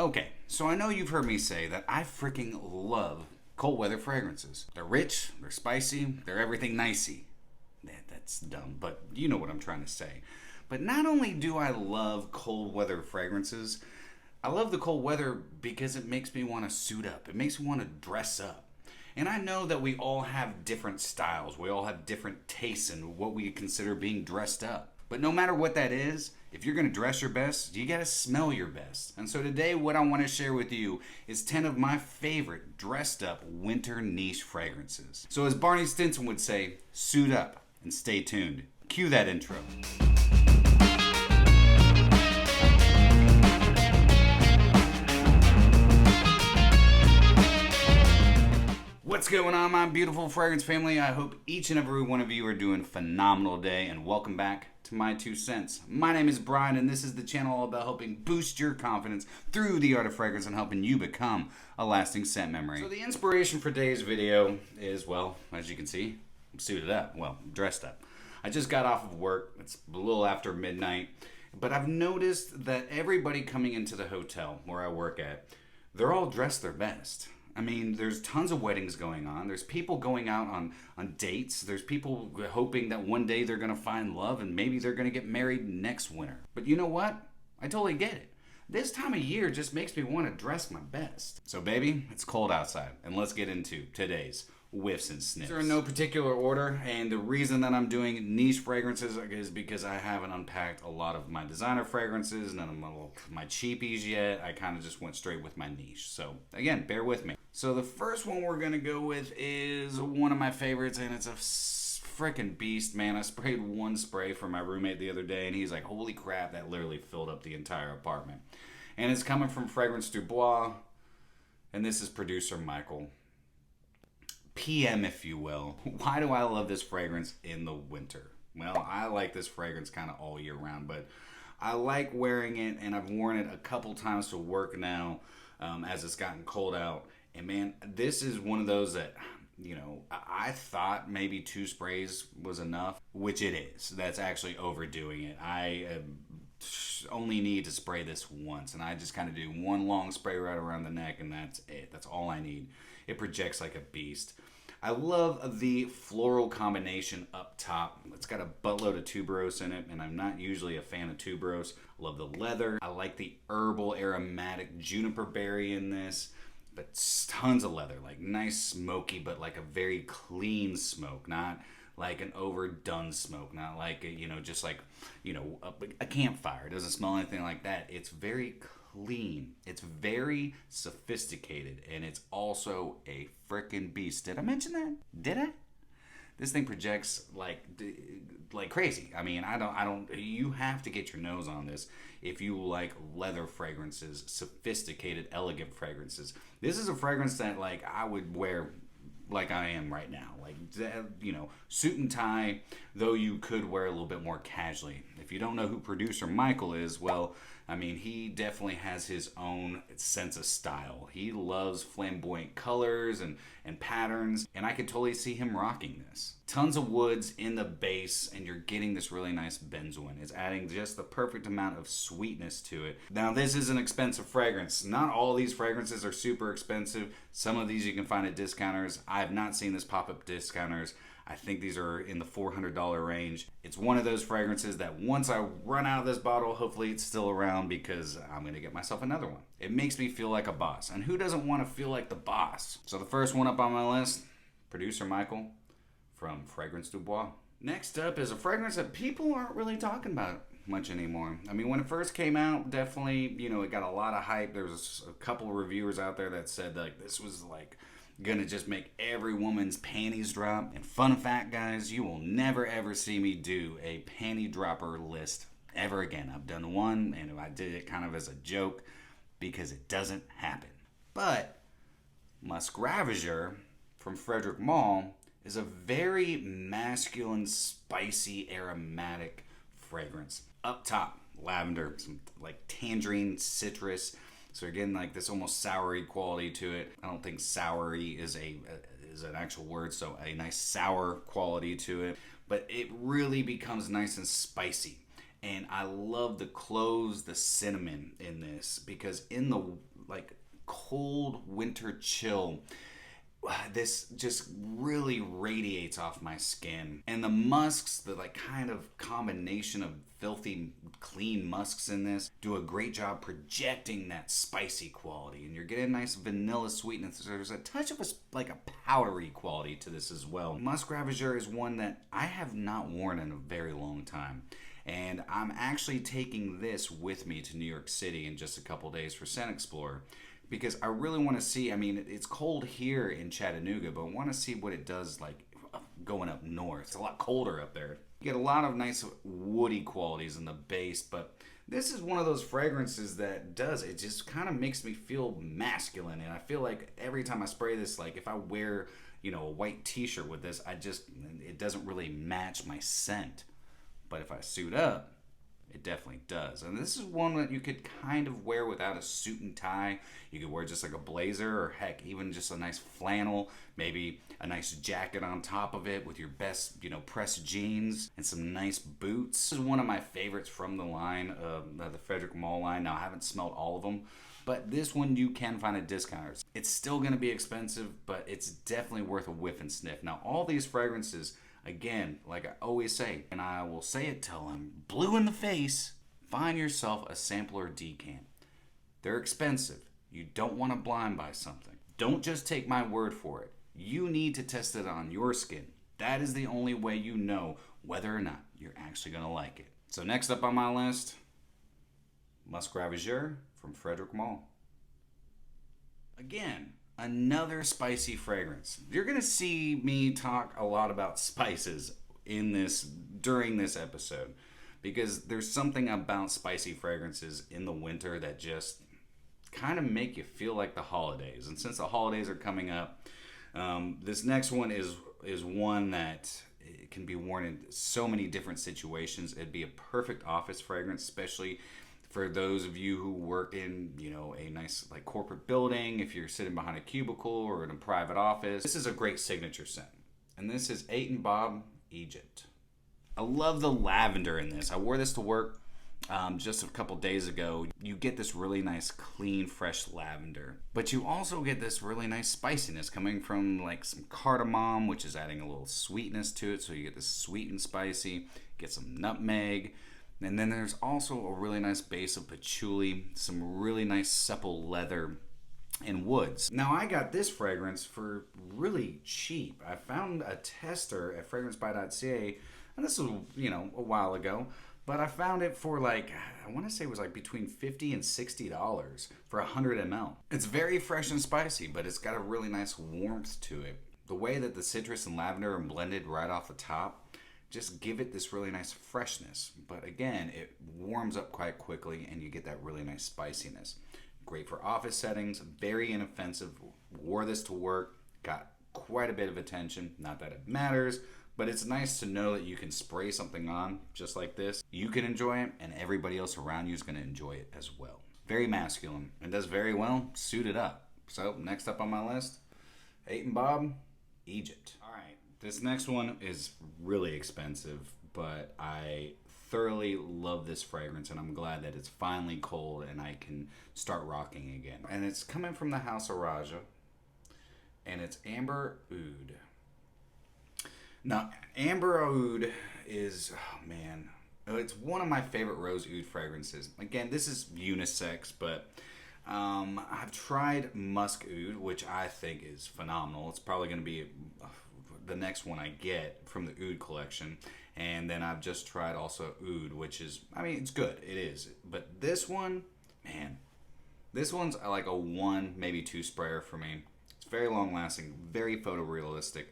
Okay, so I know you've heard me say that I freaking love cold weather fragrances. They're rich, they're spicy, they're everything nicey. That's dumb, but you know what I'm trying to say. But not only do I love cold weather fragrances, I love the cold weather because it makes me want to suit up. It makes me want to dress up. And I know that we all have different styles. We all have different tastes in what we consider being dressed up. But no matter what that is, if you're going to dress your best, you got to smell your best. And so today what I want to share with you is 10 of my favorite dressed up winter niche fragrances. So as Barney Stinson would say, suit up and stay tuned. Cue that intro. What's going on, my beautiful fragrance family? I hope each and every one of you are doing a phenomenal day, and welcome back to My2Scents. My name is Brian, and this is the channel all about helping boost your confidence through the art of fragrance and helping you become a lasting scent memory. So the inspiration for today's video is, well, as you can see, I'm suited up, well, dressed up. I just got off of work. It's a little after midnight, but I've noticed that everybody coming into the hotel where I work at, they're all dressed their best. I mean, there's tons of weddings going on. There's people going out on dates. There's people hoping that one day they're going to find love and maybe they're going to get married next winter. But you know what? I totally get it. This time of year just makes me want to dress my best. So baby, it's cold outside, and let's get into today's whiffs and sniffs. These are in no particular order, and the reason that I'm doing niche fragrances is because I haven't unpacked a lot of my designer fragrances, none of my cheapies yet. I kind of just went straight with my niche. So again, bear with me. So the first one we're gonna go with is one of my favorites, and it's a freaking beast, man. I sprayed one spray for my roommate the other day, and he's like, holy crap, that literally filled up the entire apartment. And it's coming from Fragrancebuy, bois, and this is producer Michael. PM, if you will. Why do I love this fragrance in the winter? Well, I like this fragrance kind of all year round, but I like wearing it, and I've worn it a couple times to work now as it's gotten cold out. And man, this is one of those that, you know, I thought maybe 2 sprays was enough, which it is. That's actually overdoing it. I only need to spray this once, and I just kind of do one long spray right around the neck, and that's it. That's all I need. It projects like a beast. I love the floral combination up top. It's got a buttload of tuberose in it, and I'm not usually a fan of tuberose. I love the leather. I like the herbal aromatic juniper berry in this, but tons of leather, like nice smoky, but like a very clean smoke, not like an overdone smoke, not like just like a campfire. It doesn't smell anything like that. It's very clean. It's very sophisticated, and it's also a freaking beast. Did I mention that? Did I? This thing projects like crazy. I mean, I don't. You have to get your nose on this if you like leather fragrances, sophisticated, elegant fragrances. This is a fragrance that like I would wear like I am right now, like, suit and tie, though you could wear a little bit more casually. If you don't know who producer Michael is, well, I mean, he definitely has his own sense of style. He loves flamboyant colors and patterns, and I could totally see him rocking this. Tons of woods in the base, and you're getting this really nice benzoin. It's adding just the perfect amount of sweetness to it. Now, this is an expensive fragrance. Not all these fragrances are super expensive. Some of these you can find at discounters. I have not seen this pop up discounters. I think these are in the $400 range. It's one of those fragrances that once I run out of this bottle, hopefully it's still around because I'm going to get myself another one. It makes me feel like a boss. And who doesn't want to feel like the boss? So the first one up on my list, producer Michael from Fragrancebuy bois. Next up is a fragrance that people aren't really talking about much anymore. I mean, when it first came out, definitely, it got a lot of hype. There was a couple of reviewers out there that said like this was like gonna just make every woman's panties drop. And fun fact, guys, you will never ever see me do a panty dropper list ever again. I've done one, and I did it kind of as a joke because it doesn't happen. But Musc Ravageur from Frederick Mall is a very masculine, spicy, aromatic fragrance. Up top, lavender, some like tangerine, citrus. So again, like this almost soury quality to it. I don't think soury is an actual word, so a nice sour quality to it. But it really becomes nice and spicy. And I love the cloves, the cinnamon in this, because in the like cold winter chill, this just really radiates off my skin. And the musks, the like kind of combination of filthy clean musks in this, do a great job projecting that spicy quality, and you're getting a nice vanilla sweetness. There's a touch of like a powdery quality to this as well. Musc Ravageur is one that I have not worn in a very long time, and I'm actually taking this with me to New York City in just a couple days for Scent Explorer, because I really want to see, I mean, it's cold here in Chattanooga, but I want to see what it does like going up north. It's a lot colder up there. You get a lot of nice woody qualities in the base, but this is one of those fragrances that it just kind of makes me feel masculine, and I feel like every time I spray this, like if I wear, a white t-shirt with this, it doesn't really match my scent. But if I suit up, it definitely does. And this is one that you could kind of wear without a suit and tie. You could wear just like a blazer, or heck, even just a nice flannel, maybe a nice jacket on top of it with your best, pressed jeans and some nice boots. This is one of my favorites from the line, the Frederick Mall line. Now, I haven't smelled all of them, but this one you can find at discounters. It's still going to be expensive, but it's definitely worth a whiff and sniff. Now, all these fragrances, again, like I always say, and I will say it till I'm blue in the face, find yourself a sampler decant. They're expensive. You don't want to blind buy something. Don't just take my word for it. You need to test it on your skin. That is the only way you know whether or not you're actually going to like it. So next up on my list, Musc Ravageur from Frederick Mall. Again, another spicy fragrance. You're going to see me talk a lot about spices during this episode, because there's something about spicy fragrances in the winter that just kind of make you feel like the holidays. And since the holidays are coming up, this next one is one that it can be worn in so many different situations. It'd be a perfect office fragrance, especially for those of you who work in, a nice like corporate building, if you're sitting behind a cubicle or in a private office. This is a great signature scent. And this is Bob Egypt. I love the lavender in this. I wore this to work just a couple days ago. You get this really nice, clean, fresh lavender. But you also get this really nice spiciness coming from like some cardamom, which is adding a little sweetness to it. So you get this sweet and spicy, get some nutmeg. And then there's also a really nice base of patchouli, some really nice supple leather, and woods. Now, I got this fragrance for really cheap. I found a tester at fragrancebuy.ca, and this was, a while ago, but I found it for like, I want to say it was like between $50 and $60 for 100 ml. It's very fresh and spicy, but it's got a really nice warmth to it. The way that the citrus and lavender are blended right off the top just give it this really nice freshness. But again, it warms up quite quickly and you get that really nice spiciness. Great for office settings, very inoffensive. Wore this to work, got quite a bit of attention. Not that it matters, but it's nice to know that you can spray something on just like this. You can enjoy it and everybody else around you is going to enjoy it as well. Very masculine and does very well suited up. So next up on my list, Bob Egypt. All right. This next one is really expensive, but I thoroughly love this fragrance, and I'm glad that it's finally cold and I can start rocking again. And it's coming from the house of Roja, and it's Amber Oud. Now, Amber Oud is, it's one of my favorite rose oud fragrances. Again, this is unisex, but I've tried Musk Oud, which I think is phenomenal. It's probably going to be the next one I get from the Oud collection. And then I've just tried also Oud, which is, it's good. It is. But this one, this one's like a 1, maybe 2 sprayer for me. It's very long lasting, very photorealistic,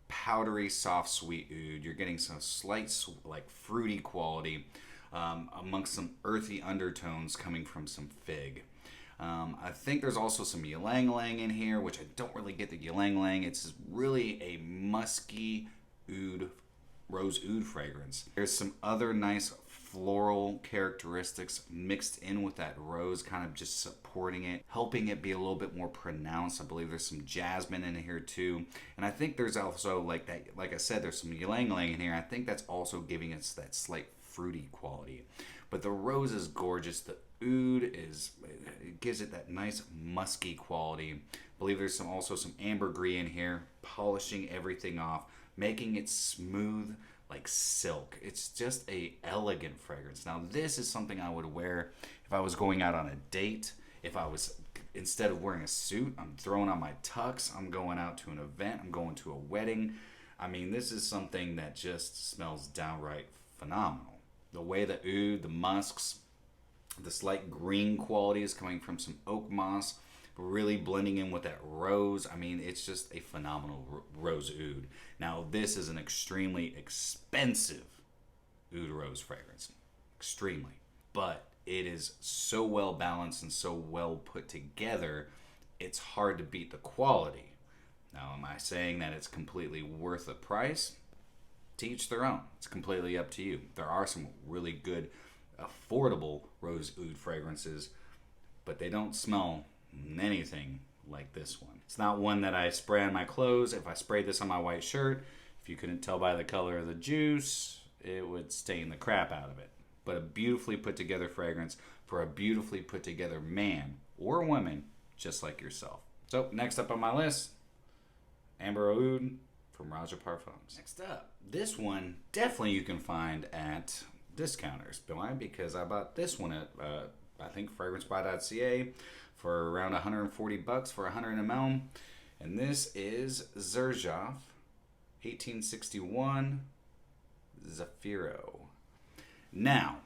powdery, soft, sweet oud. You're getting some slight, like fruity quality amongst some earthy undertones coming from some fig. I think there's also some ylang ylang in here, which I don't really get the ylang ylang. It's really a musky oud, rose oud fragrance. There's some other nice floral characteristics mixed in with that rose, kind of just supporting it, helping it be a little bit more pronounced. I believe there's some jasmine in here too. And I think there's also, like I said, there's some ylang ylang in here. I think that's also giving us that slight fruity quality. But the rose is gorgeous. The oud it gives it that nice musky quality. I believe there's also some ambergris in here, polishing everything off, making it smooth like silk. It's just a elegant fragrance. Now this is something I would wear if I was going out on a date. If I was, instead of wearing a suit, I'm throwing on my tux, I'm going out to an event, I'm going to a wedding. I mean, this is something that just smells downright phenomenal. The way the oud, the musks, the slight green quality is coming from some oak moss, really blending in with that rose. I mean, it's just a phenomenal rose oud. Now, this is an extremely expensive oud rose fragrance. Extremely. But it is so well balanced and so well put together, it's hard to beat the quality. Now, am I saying that it's completely worth the price? To each their own. It's completely up to you. There are some really good, affordable rose oud fragrances, but they don't smell anything like this one. It's not one that I spray on my clothes. If I sprayed this on my white shirt, if you couldn't tell by the color of the juice, it would stain the crap out of it. But a beautifully put together fragrance for a beautifully put together man or woman just like yourself. So next up on my list, Amber Oud from Roja Parfums. Next up, this one definitely you can find at discounters. Why? Because I bought this one at I think fragrancebuy.ca for around $140 for 100 ml, and this is Xerjoff 1861 Zefiro. Now,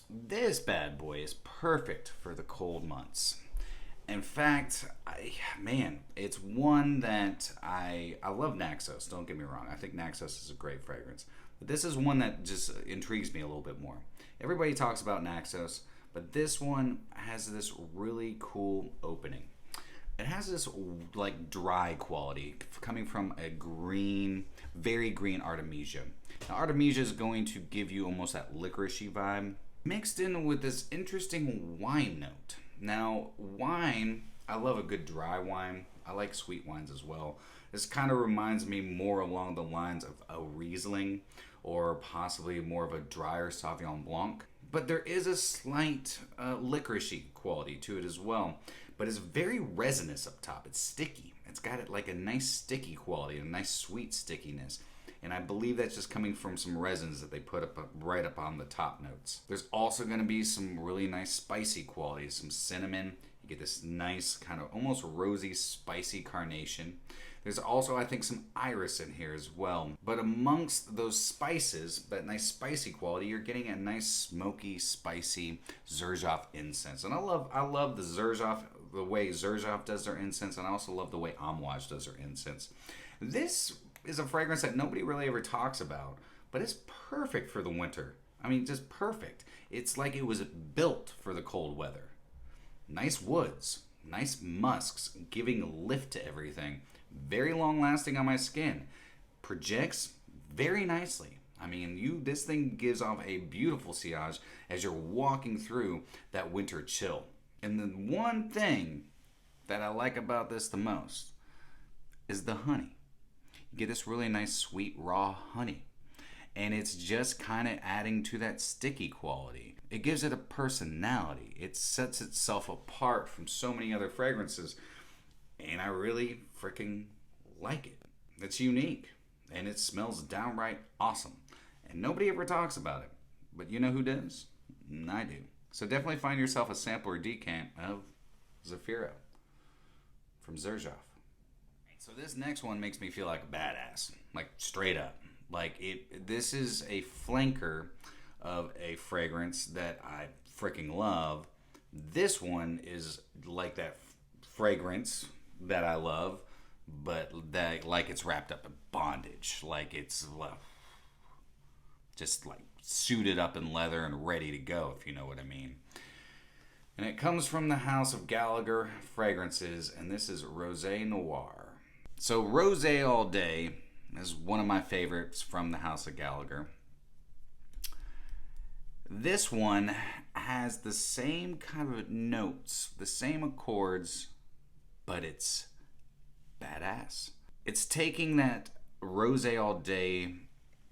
this bad boy is perfect for the cold months. In fact, it's one that I love Naxos, don't get me wrong. I think Naxos is a great fragrance. But this is one that just intrigues me a little bit more. Everybody talks about Naxos, but this one has this really cool opening. It has this like dry quality coming from a green, very green Artemisia. Now Artemisia is going to give you almost that licoricey vibe, mixed in with this interesting wine note. Now, wine, I love a good dry wine. I like sweet wines as well. This kind of reminds me more along the lines of a Riesling or possibly more of a drier Sauvignon Blanc. But there is a slight licoricey quality to it as well. But it's very resinous up top. It's sticky. It's got it like a nice sticky quality, a nice sweet stickiness. And I believe that's just coming from some resins that they put up right up on the top notes. There's also going to be some really nice spicy qualities, some cinnamon. You get this nice kind of almost rosy, spicy carnation. There's also, I think, some iris in here as well. But amongst those spices, that nice spicy quality, you're getting a nice smoky, spicy Xerjoff incense. And I love the Xerjoff, the way Xerjoff does their incense, and I also love the way Amouage does their incense. This is a fragrance that nobody really ever talks about, but it's perfect for the winter. I mean, just perfect. It's like it was built for the cold weather. Nice woods, nice musks, giving lift to everything. Very long lasting on my skin. Projects very nicely. I mean, this thing gives off a beautiful sillage as you're walking through that winter chill. And the one thing that I like about this the most is the honey. You get this really nice sweet raw honey, and it's just kind of adding to that sticky quality. It gives it a personality. It sets itself apart from so many other fragrances, and I really freaking like it. It's unique, and it smells downright awesome, and nobody ever talks about it, but you know who does? I do. So definitely find yourself a sample or decant of Zefiro from Xerjoff. So this next one makes me feel like a badass, like straight up. This is a flanker of a fragrance that I freaking love. This one is like that fragrance that I love, but that like it's wrapped up in bondage, like it's just like suited up in leather and ready to go, if you know what I mean. And it comes from the house of Gallagher fragrances, and this is Rosé Noir. So Rosé All Day is one of my favorites from the house of Gallagher. This one has the same kind of notes, the same accords, but it's badass. It's taking that Rosé All Day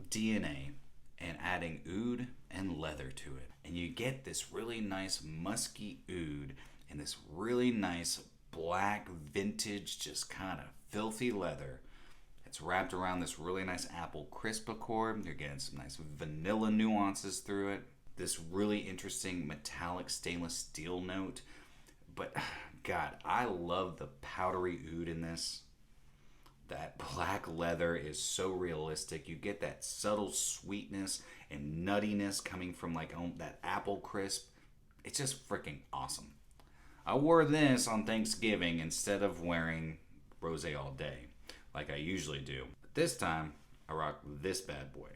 DNA and adding oud and leather to it. and you get this really nice musky oud and this really nice black vintage, just kind of filthy leather. It's wrapped around this really nice apple crisp accord. You're getting some nice vanilla nuances through it. This really interesting metallic stainless steel note. But God, I love the powdery oud in this. That black leather is so realistic. You get that subtle sweetness and nuttiness coming from like that apple crisp. It's just freaking awesome. I wore this on Thanksgiving instead of wearing rosé all day like I usually do. But this time, I rock this bad boy.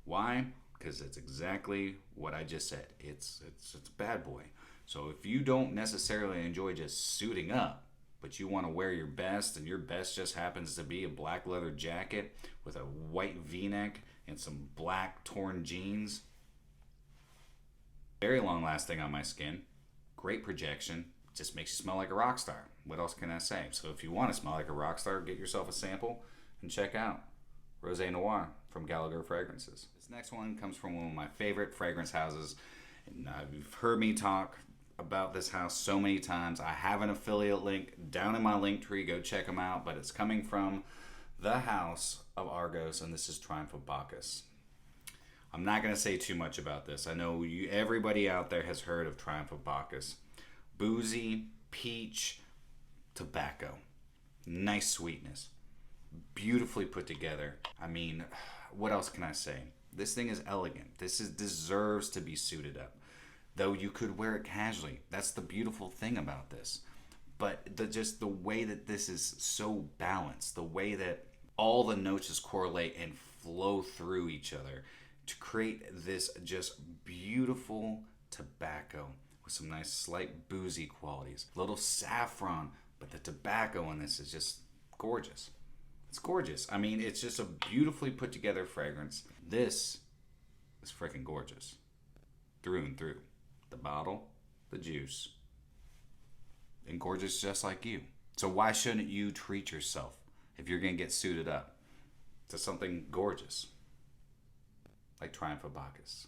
Why? Because it's exactly what I just said. It's a bad boy. So if you don't necessarily enjoy just suiting up, but you want to wear your best, and your best just happens to be a black leather jacket with a white v-neck and some black torn jeans, very long lasting on my skin, great projection, just makes you smell like a rock star. What else can I say? So if you want to smell like a rock star, get yourself a sample and check out Rosé Noir from Gallagher Fragrances. This next one comes from one of my favorite fragrance houses, and you've heard me talk about this house so many times. I have an affiliate link down in my link tree. Go check them out. But it's coming from the house of Argos, and this is Triumph of Bachhus. I'm not going to say too much about this. I know everybody out there has heard of Triumph of Bachhus. Boozy, peach, tobacco. Nice sweetness. Beautifully put together. I mean, what else can I say? This thing is elegant. Deserves to be suited up. Though you could wear it casually. That's the beautiful thing about this. But just the way that this is so balanced, the way that all the notes just correlate and flow through each other to create this just beautiful tobacco with some nice slight boozy qualities. A little saffron, but the tobacco in this is just gorgeous. It's gorgeous. I mean, it's just a beautifully put together fragrance. This is freaking gorgeous. Through and through. The bottle, the juice, and gorgeous just like you. So why shouldn't you treat yourself if you're going to get suited up to something gorgeous like Triumph of Bachhus?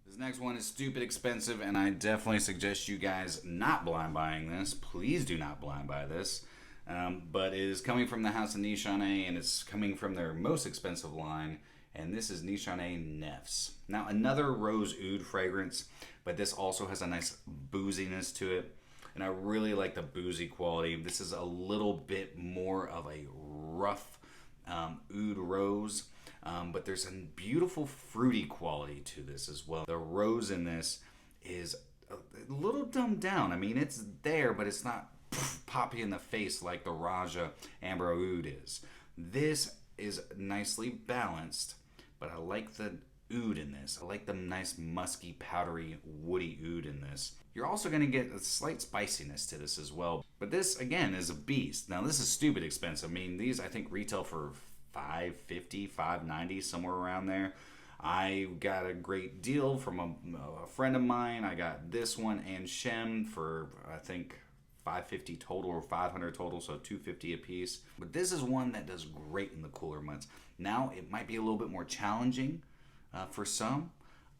This next one is stupid expensive, and I definitely suggest you guys not blind buying this. Please do not blind buy this. But it is coming from the house of Nishane, and it's coming from their most expensive line, and this is Nishane Nefs. Now, another rose oud fragrance, but this also has a nice booziness to it, and I really like the boozy quality. This is a little bit more of a rough oud rose, but there's a beautiful fruity quality to this as well. The rose in this is a little dumbed down. I mean, it's there, but it's not pop you in the face like the Roja Amber Oud is. This is nicely balanced, but I like the oud in this. I like the nice musky, powdery, woody oud in this. You're also going to get a slight spiciness to this as well. But this, again, is a beast. Now, this is stupid expensive. I mean, these, I think, retail for $5.50, $5.90, somewhere around there. I got a great deal from a friend of mine. I got this one and Shem for, I think, $5.50 total or $500 total, so $2.50 a piece. But this is one that does great in the cooler months. Now, it might be a little bit more challenging for some.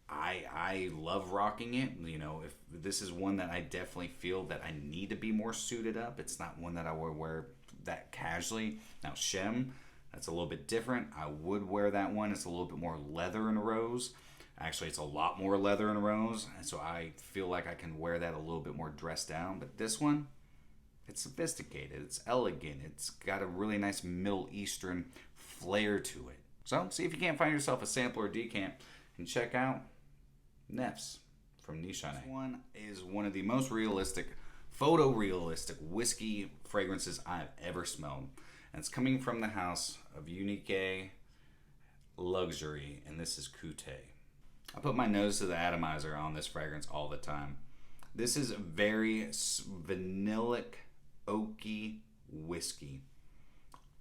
I love rocking it. You know, if this is one that I definitely feel that I need to be more suited up. It's not one that I would wear that casually. Now, Shem, that's a little bit different. I would wear that one. It's a little bit more leather and rose. Actually, it's a lot more leather and rose, and so I feel like I can wear that a little bit more dressed down. But this one, it's sophisticated, it's elegant, it's got a really nice Middle Eastern flair to it. So, see if you can't find yourself a sample or decant, and check out Nefs from Nishane. This one is one of the most realistic, photorealistic whiskey fragrances I've ever smelled. And it's coming from the house of Unique Luxury, and this is Kutay. I put my nose to the atomizer on this fragrance all the time. This is very vanillic, oaky whiskey.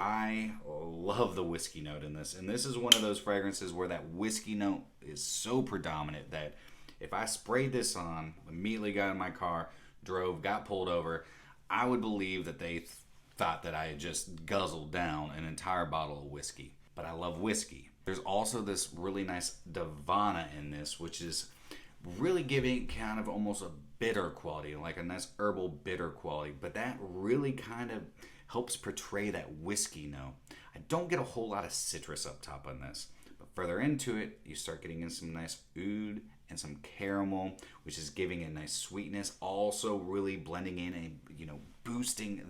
I love the whiskey note in this. And this is one of those fragrances where that whiskey note is so predominant that if I sprayed this on, immediately got in my car, drove, got pulled over, I would believe that they thought that I had just guzzled down an entire bottle of whiskey. But I love whiskey. There's also this really nice Divana in this, which is really giving kind of almost a bitter quality, like a nice herbal bitter quality, but that really kind of helps portray that whiskey note. I don't get a whole lot of citrus up top on this, but further into it, you start getting in some nice oud and some caramel, which is giving a nice sweetness, also really blending in and, you know, boosting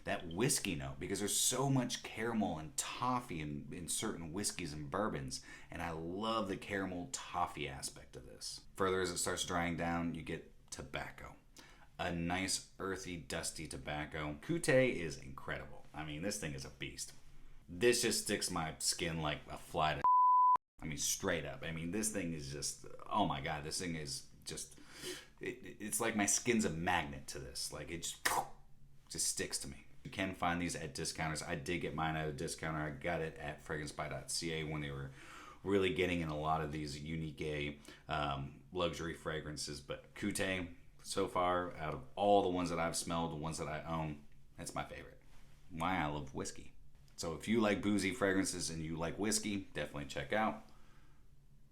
that whiskey note, because there's so much caramel and toffee in certain whiskeys and bourbons, and I love the caramel toffee aspect of this. Further, as it starts drying down, you get tobacco. A nice earthy, dusty tobacco. Kutay is incredible. I mean, this thing is a beast. This just sticks my skin like a fly to I mean, straight up. I mean, this thing is just, oh my God, this thing is just, it's like my skin's a magnet to this. Like, it just sticks to me. You can find these at discounters. I did get mine at a discounter. I got it at fragrancebuy.ca when they were really getting in a lot of these unique luxury fragrances. But Kutay, so far, out of all the ones that I've smelled, the ones that I own, that's my favorite. Why I love whiskey. So if you like boozy fragrances and you like whiskey, definitely check out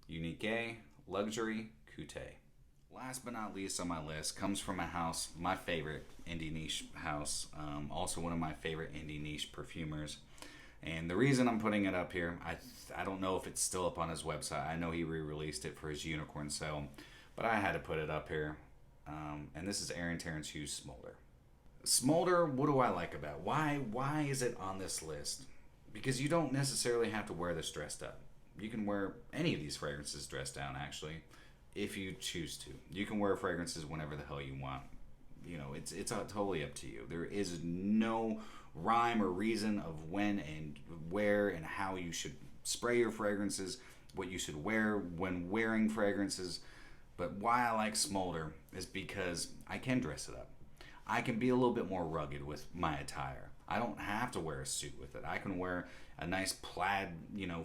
Unique Luxury Kutay. Last but not least on my list comes from a house, my favorite indie niche house, also one of my favorite indie niche perfumers. And the reason I'm putting it up here, I don't know if it's still up on his website. I know he re-released it for his unicorn sale, but I had to put it up here. And this is Aaron Terrence Hughes Smoulder. Smoulder, what do I like about it? Why is it on this list? Because you don't necessarily have to wear this dressed up. You can wear any of these fragrances dressed down, actually, if you choose to. You can wear fragrances whenever the hell you want. You know, it's totally up to you. There is no rhyme or reason of when and where and how you should spray your fragrances, what you should wear when wearing fragrances. But why I like Smoulder is because I can dress it up. I can be a little bit more rugged with my attire. I don't have to wear a suit with it. I can wear a nice plaid,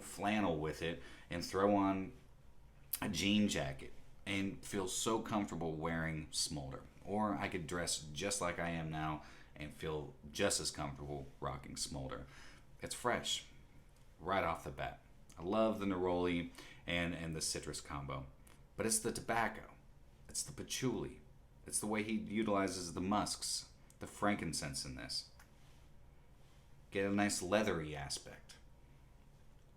flannel with it and throw on a jean jacket and feel so comfortable wearing Smoulder. Or I could dress just like I am now and feel just as comfortable rocking Smoulder. It's fresh right off the bat. I love the neroli and the citrus combo. But it's the tobacco. It's the patchouli. It's the way he utilizes the musks, the frankincense in this. Get a nice leathery aspect.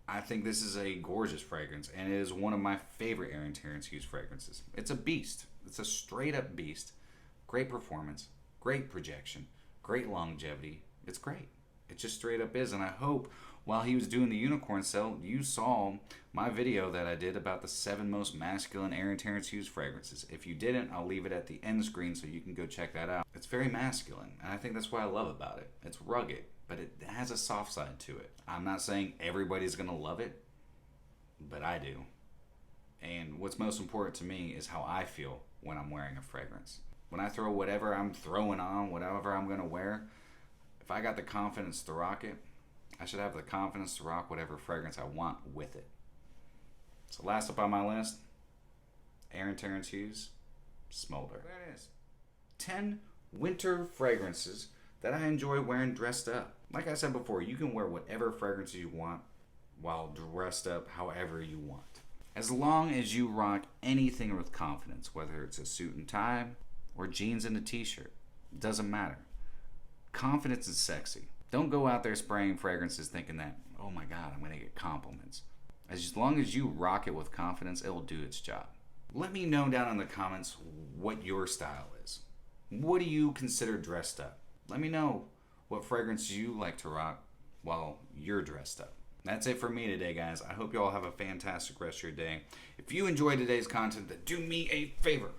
I think this is a gorgeous fragrance, and it is one of my favorite Aaron Terrence Hughes fragrances. It's a beast. It's a straight up beast. Great performance, great projection, great longevity. It's great. It just straight up is, and I hope while he was doing the unicorn sale, you saw my video that I did about the 7 most masculine Aaron Terrence Hughes fragrances. If you didn't, I'll leave it at the end screen so you can go check that out. It's very masculine, and I think that's what I love about it. It's rugged, but it has a soft side to it. I'm not saying everybody's gonna love it, but I do. And what's most important to me is how I feel when I'm wearing a fragrance. When I throw whatever I'm throwing on, whatever I'm gonna wear, if I got the confidence to rock it, I should have the confidence to rock whatever fragrance I want with it. So last up on my list, Aaron Terrence Hughes, Smoulder. There it is. 10 winter fragrances that I enjoy wearing dressed up. Like I said before, you can wear whatever fragrances you want while dressed up however you want. As long as you rock anything with confidence, whether it's a suit and tie or jeans and a t-shirt, it doesn't matter. Confidence is sexy. Don't go out there spraying fragrances thinking that, oh my God, I'm going to get compliments. As long as you rock it with confidence, it'll do its job. Let me know down in the comments what your style is. What do you consider dressed up? Let me know what fragrance you like to rock while you're dressed up. That's it for me today, guys. I hope you all have a fantastic rest of your day. If you enjoyed today's content, then do me a favor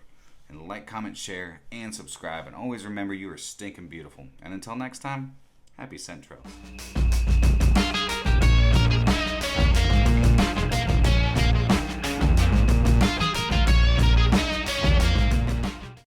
and like, comment, share, and subscribe. And always remember, you are stinking beautiful. And until next time, happy scent trails.